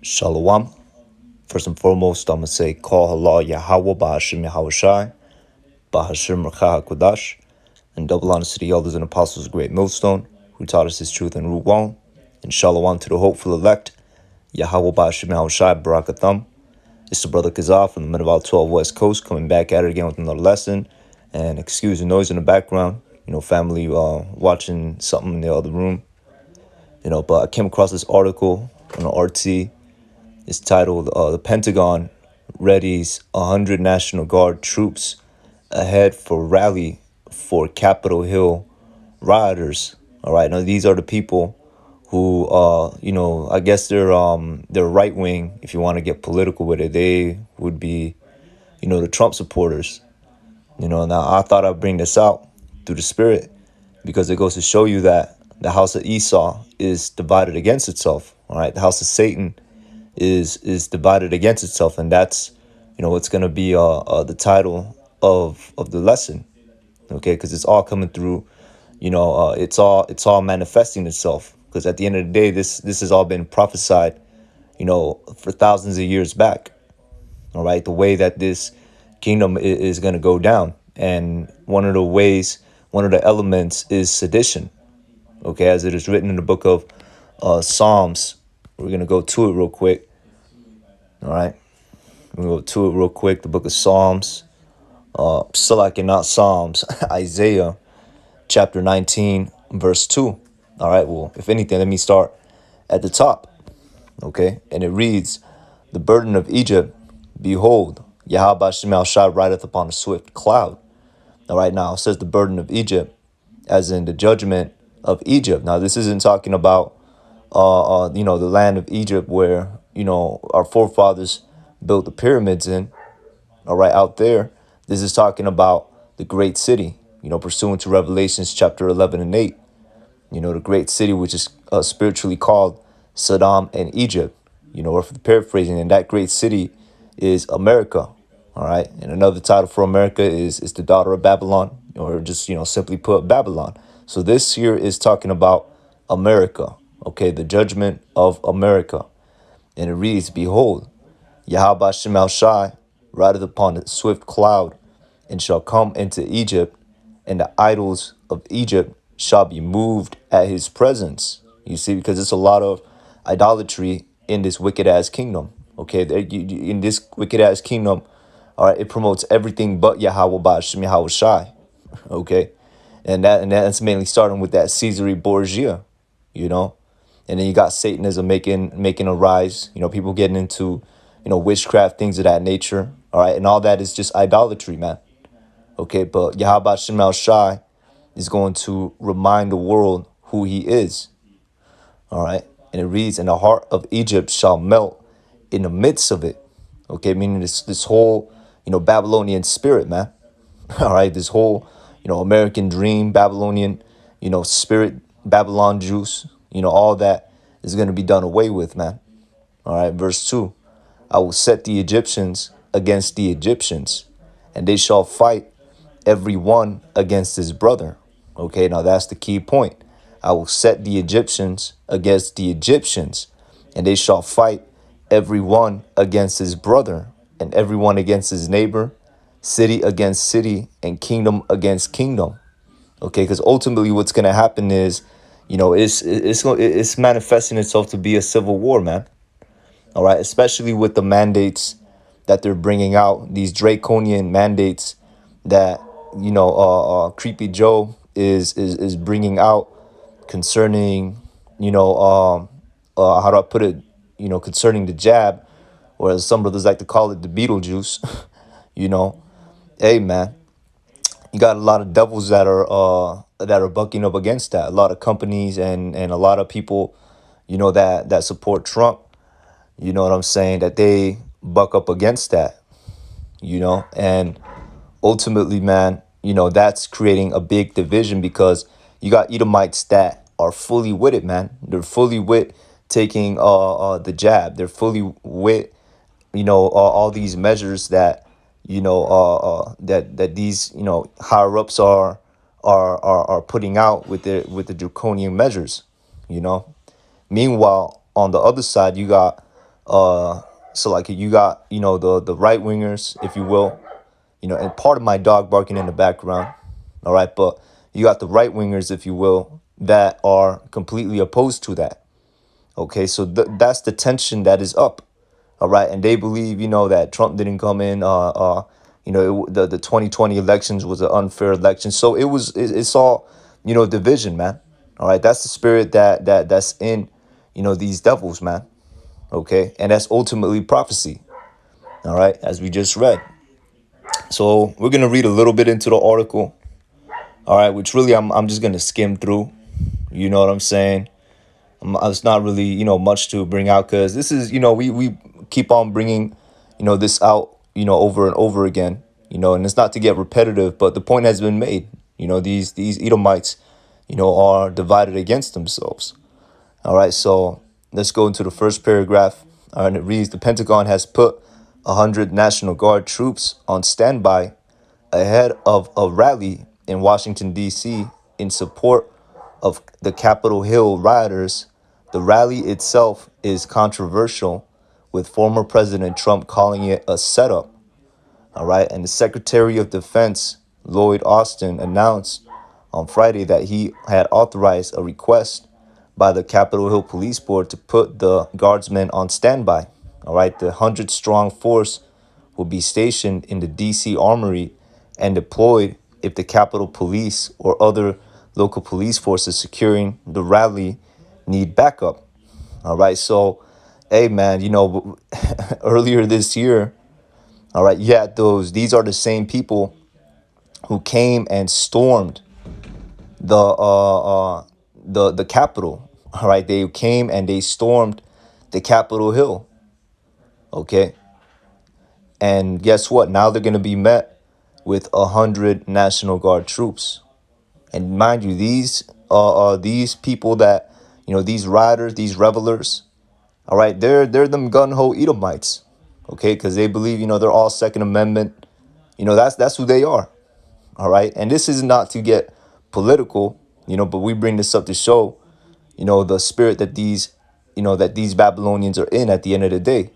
Shalom. First and foremost, I'm going to say, Call Allah Yahweh Bahashim Yahawashi, Bahashim Rakah HaKodash, and double honors to the elders and apostles of Great Millstone, who taught us his truth and root wrong, and shalom to the hopeful elect, Yahweh Bahashim Yahawashi, Barakatham. It's the brother Kazaf from the Middle 12 West Coast, coming back at it again with another lesson, and excuse the noise in the background, family watching something in the other room, but I came across this article on the RT. It's titled, The Pentagon Readies 100 National Guard Troops Ahead for Rally for Capitol Hill Rioters. All right, now these are the people who, I guess they're right wing, if you want to get political with it. They would be, the Trump supporters. Now I thought I'd bring this out through the spirit because it goes to show you that the house of Esau is divided against itself. All right, the house of Satan is divided against itself, and that's what's going to be the title of the lesson, okay, because it's all coming through, it's all manifesting itself, because at the end of the day, this has all been prophesied, for thousands of years back. All right, the way that this kingdom is going to go down, and one of the elements is sedition, okay, as it is written in the book of Psalms. We're going to go to it real quick. All right. We'll go to it real quick. The book of Psalms. Not Psalms. Isaiah chapter 19, verse 2. All right. Well, if anything, let me start at the top. Okay. And it reads, The burden of Egypt, behold, Yahweh Shemel Shai rideth upon a swift cloud. All right. Now it says the burden of Egypt, as in the judgment of Egypt. Now, this isn't talking about the land of Egypt where, our forefathers built the pyramids in, all right, out there. This is talking about the great city, pursuant to Revelations chapter 11 and 8, the great city, which is spiritually called Sodom and Egypt, or for the paraphrasing, and that great city is America, all right. And another title for America is the daughter of Babylon, or just, simply put, Babylon. So this here is talking about America, okay, the judgment of America. And it reads, Behold, Yahweh Shemel Shai rideth upon a swift cloud, and shall come into Egypt, and the idols of Egypt shall be moved at his presence. You see, because it's a lot of idolatry in this wicked-ass kingdom. Okay, in this wicked-ass kingdom, all right, it promotes everything but Yahweh Ba'ashem Yahweh Shai. Okay, and that's mainly starting with that Caesarea Borgia, and then you got Satanism making a rise. People getting into, witchcraft, things of that nature. All right, and all that is just idolatry, man. Okay, but Yahweh Shemel Shai is going to remind the world who he is. All right, and it reads, "And the heart of Egypt shall melt in the midst of it." Okay, meaning this whole, Babylonian spirit, man. All right, this whole, American dream, Babylonian, spirit, Babylon juice, all that is going to be done away with, man. All right, verse 2. I will set the Egyptians against the Egyptians, and they shall fight every one against his brother. Okay, now that's the key point. I will set the Egyptians against the Egyptians, and they shall fight every one against his brother, and every one against his neighbor, city against city, and kingdom against kingdom. Okay, because ultimately what's going to happen is, it's manifesting itself to be a civil war, man. All right, especially with the mandates that they're bringing out, these draconian mandates that, Creepy Joe is bringing out concerning, how do I put it, concerning the jab, or as some brothers like to call it, the Beetlejuice. Hey, man, you got a lot of devils that are bucking up against that. A lot of companies and a lot of people, that support Trump. You know what I'm saying? That they buck up against that. And ultimately, man, that's creating a big division, because you got Edomites that are fully with it, man. They're fully with taking the jab. They're fully with, all these measures that, that these, higher ups are putting out with the draconian measures. Meanwhile, on the other side, you got So like you got, the right wingers, if you will, and part of my dog barking in the background. All right, but you got the right wingers, if you will, that are completely opposed to that. Okay, so that's the tension that is up. All right, and they believe, that Trump didn't come in. The 2020 elections was an unfair election. So it's all, division, man. All right, that's the spirit that's in, these devils, man. Okay, and that's ultimately prophecy. All right, as we just read. So we're gonna read a little bit into the article. All right, which really I'm just gonna skim through. You know what I'm saying? It's not really, much to bring out, because this is, we keep on bringing, this out, over and over again, and it's not to get repetitive, but the point has been made. These Edomites, are divided against themselves. All right, so let's go into the first paragraph. All right, and it reads: the Pentagon has put 100 National Guard troops on standby ahead of a rally in Washington, D.C. in support of the Capitol Hill rioters. The rally itself is controversial, with former President Trump calling it a setup. All right, and the Secretary of Defense, Lloyd Austin, announced on Friday that he had authorized a request by the Capitol Hill Police Board to put the guardsmen on standby. All right, the 100-strong force will be stationed in the D.C. Armory and deployed if the Capitol Police or other local police forces securing the rally need backup. All right, so, hey, man, earlier this year, all right, these are the same people who came and stormed the Capitol. All right, they came and they stormed the Capitol Hill. Okay, and guess what? Now they're gonna be met with 100 National Guard troops. And mind you, these people that, these rioters, these revelers, all right, they're them gun ho Edomites, okay, because they believe, they're all Second Amendment. That's who they are. All right, and this is not to get political, but we bring this up to show, the spirit that these Babylonians are in at the end of the day.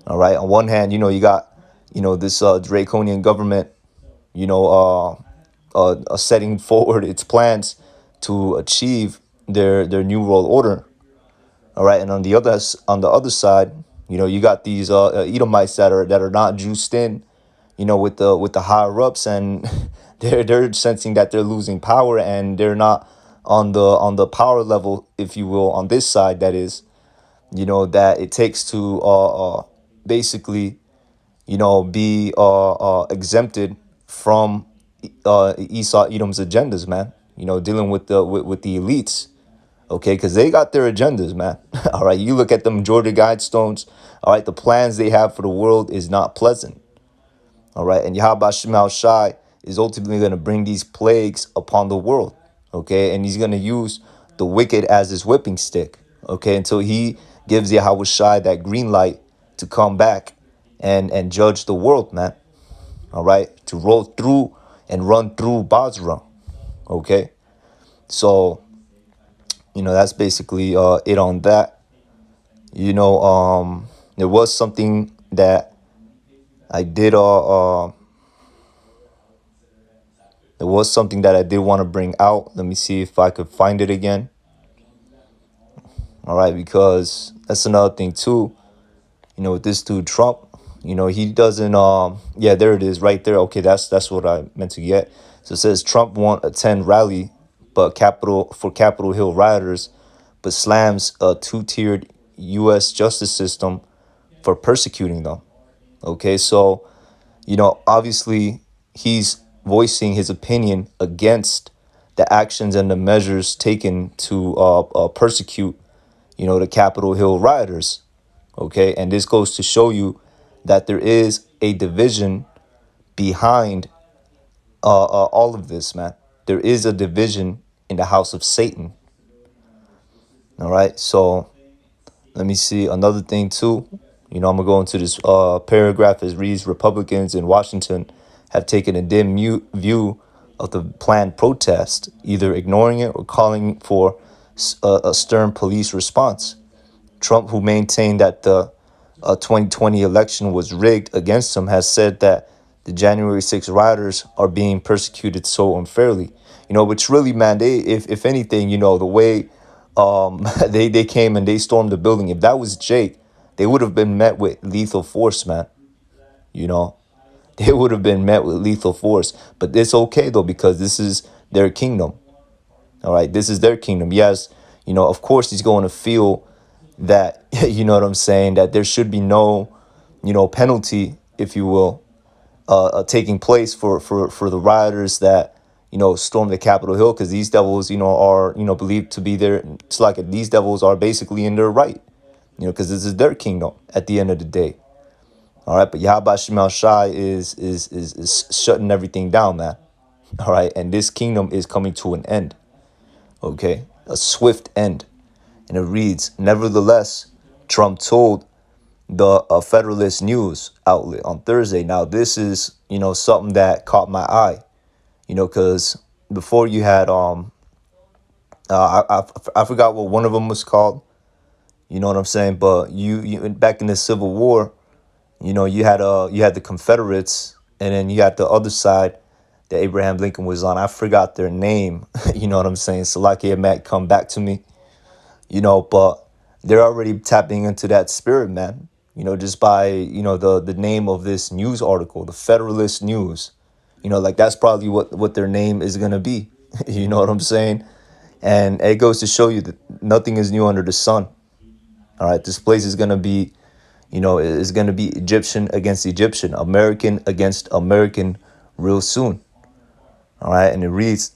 All right, on one hand, you got, this draconian government, setting forward its plans to achieve their new world order. All right, and on the other side, you got these Edomites that are not juiced in, with the higher ups, and they're sensing that they're losing power, and they're not on the power level, if you will, on this side. That is, that it takes to basically, be exempted from Esau Edom's agendas, man. Dealing with the elites, okay, because they got their agendas, man. All right, you look at them Georgia Guidestones. All right, the plans they have for the world is not pleasant. All right, and Yahweh Shemel Shai is ultimately going to bring these plagues upon the world, okay, and he's going to use the wicked as his whipping stick, okay, until he gives Yahweh Shai that green light to come back and judge the world, man. All right, to roll through and run through Basra, okay. So, that's basically it on that. There was something that I did there was something that I did want to bring out. Let me see if I could find it again. All right, because that's another thing too. With this dude Trump, he doesn't yeah, there it is right there. Okay, that's what I meant to get. So it says Trump won't attend rally but Capitol Hill rioters, but slams a two-tiered US justice system for persecuting them. Okay, so obviously he's voicing his opinion against the actions and the measures taken to persecute, the Capitol Hill rioters. Okay, and this goes to show you that there is a division behind all of this, man. There is a division in the house of Satan. All right, so let me see another thing too. I'm gonna go into this paragraph as reads: Republicans in Washington have taken a dim view of the planned protest, either ignoring it or calling for a stern police response. Trump, who maintained that the 2020 election was rigged against him, has said that the January 6 rioters are being persecuted so unfairly. Which really, man, if anything, the way they came and they stormed the building, if that was Jake, they would have been met with lethal force, man. You know, they would have been met with lethal force. But it's okay, though, because this is their kingdom. All right, this is their kingdom. Yes, of course he's going to feel that, you know what I'm saying, that there should be no, penalty, if you will, taking place for the rioters that, stormed the Capitol Hill, because these devils, are, believed to be there. It's like these devils are basically in their right, because this is their kingdom at the end of the day. All right, but Yahweh Shemel Shai is shutting everything down, man. All right, and this kingdom is coming to an end. Okay, a swift end. And it reads, nevertheless, Trump told the Federalist News outlet on Thursday. Now, this is, something that caught my eye, because before you had, I forgot what one of them was called, you know what I'm saying? But you back in the Civil War, you had the Confederates, and then you had the other side that Abraham Lincoln was on. I forgot their name, you know what I'm saying? Salakia might come back to me, but they're already tapping into that spirit, man. Just by, the name of this news article, the Federalist News, like that's probably what their name is going to be. You know what I'm saying? And it goes to show you that nothing is new under the sun. All right. This place is going to be, is going to be Egyptian against Egyptian, American against American real soon. All right. And it reads,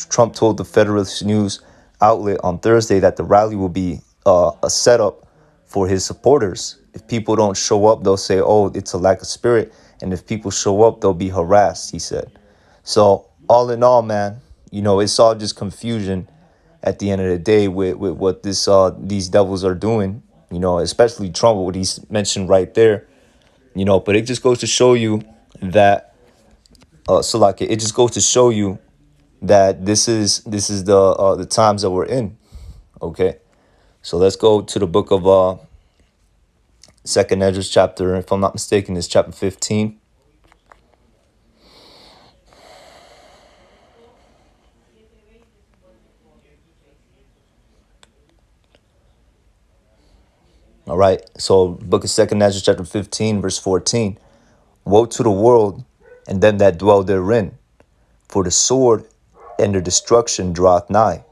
Trump told the Federalist News outlet on Thursday that the rally will be a setup for his supporters. If people don't show up, they'll say, oh, it's a lack of spirit. And if people show up, they'll be harassed, he said. So all in all, man, it's all just confusion at the end of the day with what these devils are doing, especially Trump, what he's mentioned right there, but it just goes to show you that, it just goes to show you that this is the times that we're in. Okay. So let's go to the book of Second Ezra chapter, if I'm not mistaken, it's chapter 15. All right. So book of Second Ezra chapter 15, verse 14. Woe to the world and them that dwell therein, for the sword and their destruction draweth nigh.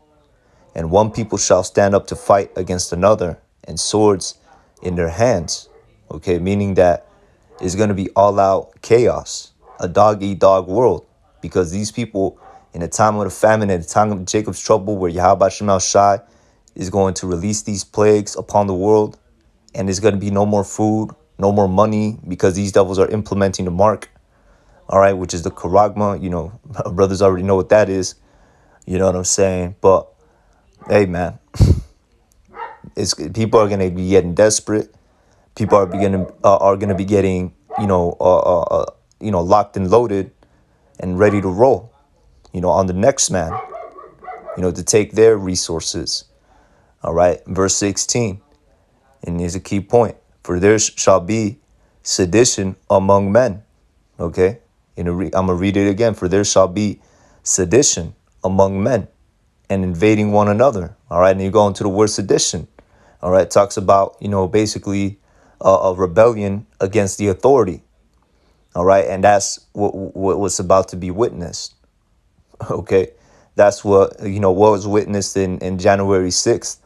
And one people shall stand up to fight against another, and swords in their hands. Okay, meaning that it's going to be all out chaos, a dog eat dog world, because these people, in the time of the famine, in the time of Jacob's trouble, where Yahweh Shemel Shai is going to release these plagues upon the world, and there's going to be no more food, no more money, because these devils are implementing the mark, all right, which is the charagma. Brothers already know what that is. You know what I'm saying? But hey, man, people are going to be getting desperate. People are going to be getting, locked and loaded and ready to roll, on the next man, to take their resources. All right. Verse 16. And here's a key point. For there shall be sedition among men. Okay. I'm going to read it again. For there shall be sedition among men, and invading one another. All right. And you go into the word sedition. All right. It talks about, basically a rebellion against the authority. All right. And that's what's about to be witnessed. Okay. That's what was witnessed in January 6th.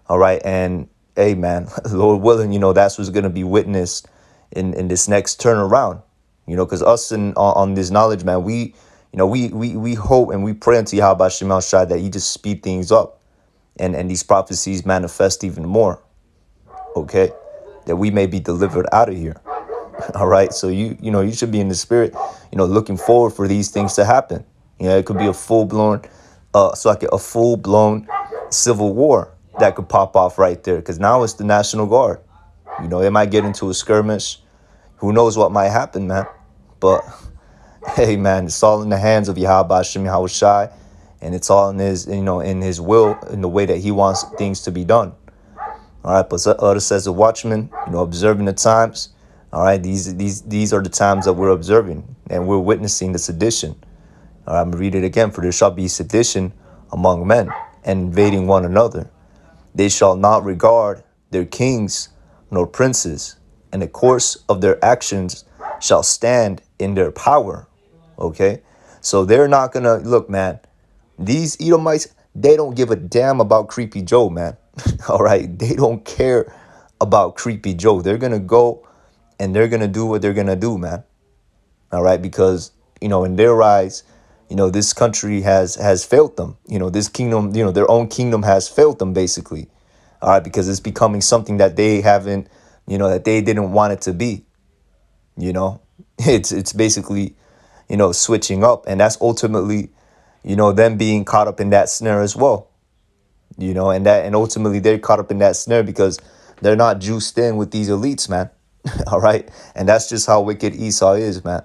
All right. And hey, man, Lord willing, that's what's going to be witnessed in this next turnaround, because us on this knowledge, man, we hope and we pray unto Yahweh Shemel Shai that he just speed things up and these prophecies manifest even more. Okay. That we may be delivered out of here. All right. So you should be in the spirit, looking forward for these things to happen. It could be a full-blown civil war that could pop off right there, because now it's the National Guard. It might get into a skirmish. Who knows what might happen, man? But hey, man, it's all in the hands of Yahweh Hashem Yahweh Shai, and it's all in his, in his will, in the way that he wants things to be done. All right, but others as a watchman, observing the times. All right, these are the times that we're observing, and we're witnessing the sedition. All right, I'm gonna read it again. For there shall be sedition among men, and invading one another. They shall not regard their kings nor princes, and the course of their actions shall stand in their power. Okay, so they're not gonna look, man. These Edomites, they don't give a damn about Creepy Joe, man. All right, they don't care about Creepy Joe. They're gonna go and they're gonna do what they're gonna do, man. All right, because in their eyes, this country has failed them. This kingdom, their own kingdom has failed them, basically. All right, because it's becoming something that they haven't, that they didn't want it to be. You know, it's basically, switching up, and that's ultimately, them being caught up in that snare as well. And ultimately they're caught up in that snare because they're not juiced in with these elites, man. All right, and that's just how wicked Esau is, man.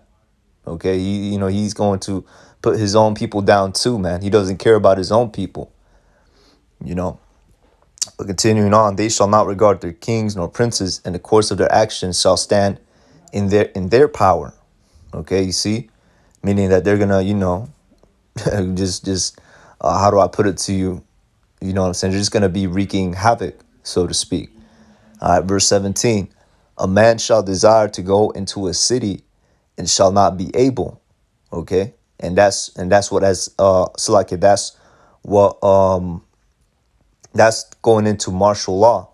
Okay, he's going to put his own people down too, man. He doesn't care about his own people. You know. But continuing on, they shall not regard their kings nor princes, and the course of their actions shall stand in their power. Okay, you see, meaning that they're gonna, just how do I put it to you? You know what I'm saying? They're just gonna be wreaking havoc, so to speak. All right, verse 17: a man shall desire to go into a city, and shall not be able. Okay, and that's what Salaki, that's going into martial law.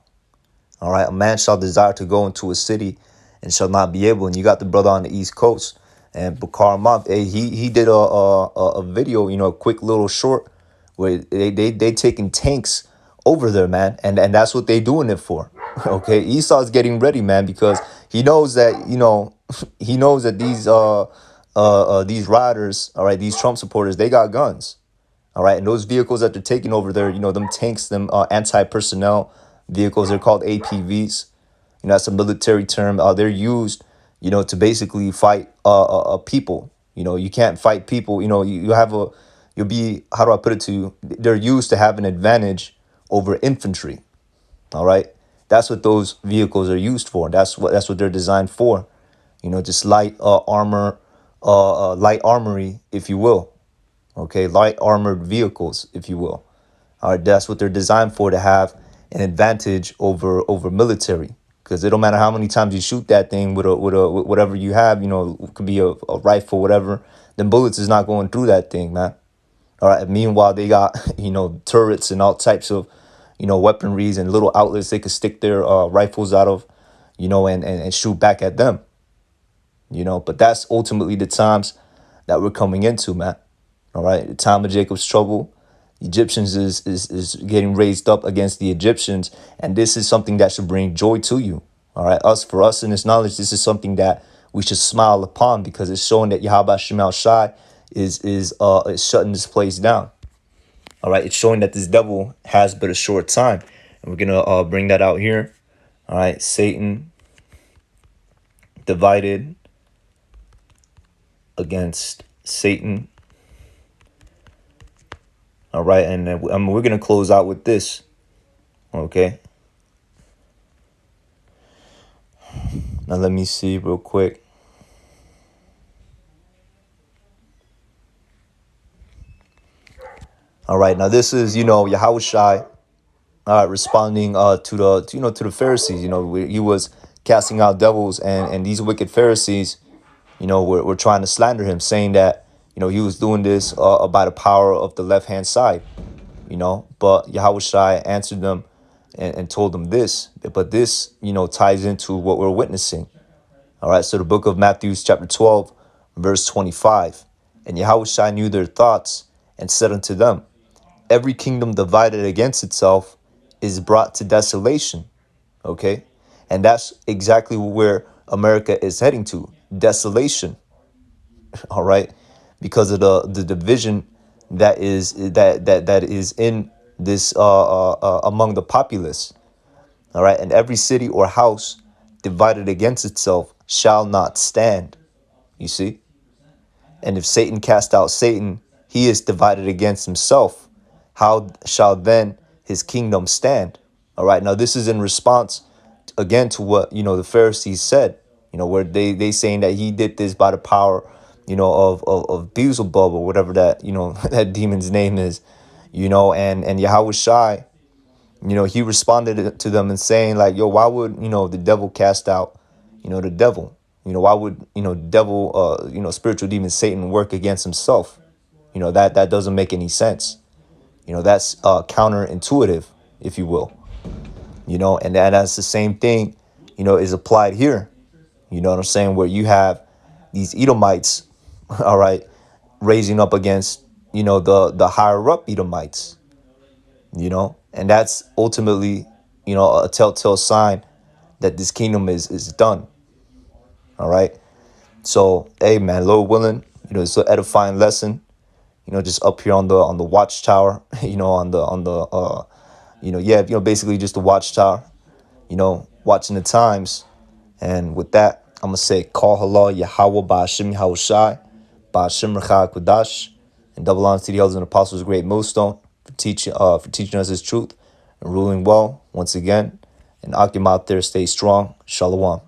All right, a man shall desire to go into a city and shall not be able. And you got the brother on the East Coast, and Bakar Mob, he did a video, a quick little short where they taking tanks over there, man, and that's what they doing it for. Okay, Esau's getting ready, man, because he knows that he knows that these riders, all right, these Trump supporters, they got guns. All right, and those vehicles that they're taking over there, them tanks, them anti-personnel vehicles, they're called APVs. That's a military term. They're used, to basically fight people. You can't fight people. You'll be, how do I put it to you? They're used to have an advantage over infantry. All right, that's what those vehicles are used for. That's what they're designed for. Just light armor, light armory, if you will. Okay, light armored vehicles, if you will. All right, that's what they're designed for, to have an advantage over military. Because it don't matter how many times you shoot that thing with whatever you have, it could be a rifle, whatever. Then bullets is not going through that thing, man. All right. Meanwhile, they got turrets and all types of weaponries and little outlets they could stick their rifles out of, and shoot back at them. But that's ultimately the times that we're coming into, man. All right, the time of Jacob's trouble, Egyptians is getting raised up against the Egyptians, and this is something that should bring joy to you. All right, for us in this knowledge, this is something that we should smile upon, because it's showing that Yahweh Shemal Shai is shutting this place down. All right, it's showing that this devil has but a short time, and we're gonna bring that out here. All right, Satan divided against Satan. All right, and we're going to close out with this, okay? Now, let me see real quick. All right, now this is, Yahweh Shai responding to the Pharisees. He was casting out devils, and these wicked Pharisees, were trying to slander him, saying that, he was doing this by the power of the left-hand side. But Yahweh Shai answered them and told them this. But this, ties into what we're witnessing. All right, so the book of Matthew, chapter 12, verse 25. And Yahweh Shai knew their thoughts and said unto them, every kingdom divided against itself is brought to desolation. Okay, and that's exactly where America is heading to, desolation. All right, because of the division that is in this among the populace. All right, and every city or house divided against itself shall not stand. You see, and if Satan cast out Satan, he is divided against himself. How shall then his kingdom stand? All right. Now this is in response again to what the Pharisees said. Where they saying that he did this by the power, of Beelzebub or whatever that that demon's name is, and Yahweh Shai, he responded to them and saying like, yo, why would the devil cast out, the devil? Why would the devil, spiritual demon Satan work against himself? That doesn't make any sense. That's counterintuitive, if you will. And that's the same thing, is applied here. You know what I'm saying? Where you have these Edomites, all right, raising up against, the higher up Edomites, and that's ultimately, a telltale sign that this kingdom is done. All right. So, hey man, Lord willing, it's an edifying lesson, just up here on the watchtower, on the basically just the watchtower, watching the times. And with that, I'm gonna say, call halal Yahweh Ba'ashim Yahushai, Ba'ashim Rechah Kudash, and double honor to the elders and apostles, great millstone, for teaching us his truth and ruling well once again. And Akim out there, stay strong. Shalom.